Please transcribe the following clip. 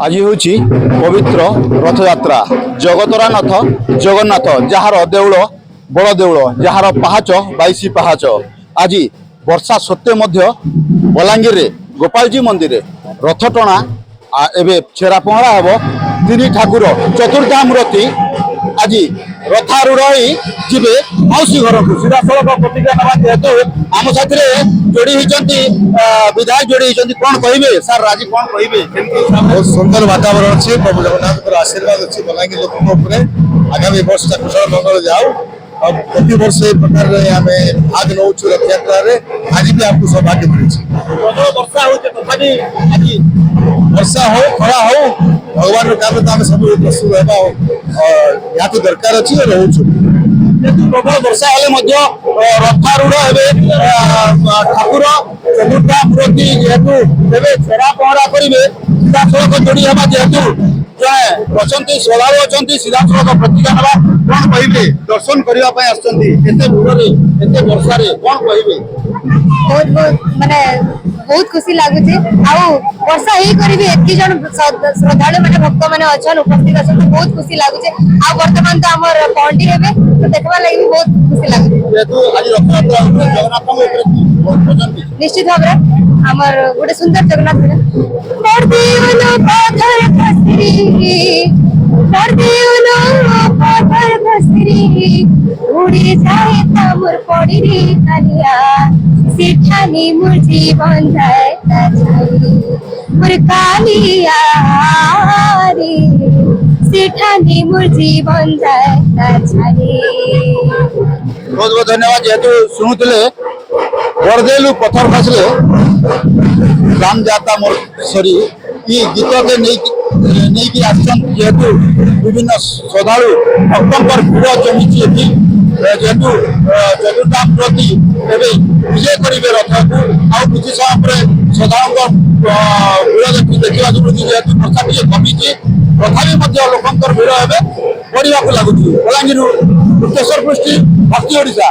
आज हूँ पवित्र रथयात्रा जगतरानाथ जगन्नाथ जार देउल बड़ देउल जार पाहाच 22 पाहाच आज वर्षा सत्वे बलांगीर गोपालजी मंदिर रथ टणा एवं छेरा पहरा हम तीन ठाकुर चतुर्धामूर्ति आज रथारूढ़ जीवे मौसी घर को सीधा सड़क प्रतिज्ञा ना जेहेतु आम साथी जोड़ी होती विधायक जोड़ी होती कौन कहे सार आज कौन कहे बहुत सुंदर वातावरण अच्छे प्रभु जगन्नाथ आशीर्वाद अच्छी बलांगीर लोक आगामी वर्ष कुशल मंगल जाऊ और प्रति वर्ष प्रकार आम भाग नौ रथ यात्रा आज भी आपको सौभाग्य मिली वर्षा हो खरा हो भगवान काम तो आम सब प्रस्तुत होगा तो दरकार अच्छी रोचु प्रबल वर्षा हेले रथारूढ़ ठाकुर चतुर्था मूर्ति जेहेतु छेरा पहरा करेंगे सीधा सड़क जोड़ी हवा जेहेतु जड़े अच्छा श्रद्धालु अच्छा सीधा सड़क प्रतिज्ञा ना कौन कहे दर्शन करने एत वर्षा कौन कहे बहुत बहुत माने बहुत खुशी लगुचे वर्षा ही करी एति जन श्रद्धालु माने भक्त माने अच्छा उपस्थित अच्छा बहुत खुशी लगुचे वर्तमान तो आमर पहंडी हेबे तो देखबा लागि बहुत खुशी लगुचे जेतु आज रथयात्रा जगन्नाथ ऊपर निश्चित भाबरे आमर गोटे सुंदर जगन्नाथ मोर देवलो पाथर खसरी मोर देवलो पाथर खसरी उड़ी जाए तमर पड़ी रे कालिया सेठानी मोर जीवन जाए ताछाई मोर कालिया रे सेठानी मोर जीवन जाए ताछाई। बहुत बहुत धन्यवाद जेहेतु शुणुले बरदेलु पथर खसले राम जाता मोर सरी ये गीत के नहीं जेहेतु विभिन्न श्रद्धालु भक्तों भीड़ जमी जेहेतु चतुर्धाम प्रति विजय करेंगे रथ को आउ किसी समय श्रद्धालु भीड़ देखा जेहेतु वर्षा टे कमी तथा लोक भीड़ हे बढ़ा लगुच बलांगीर गुप्तेश्वर पृष्टि भक्ति ओडिशा।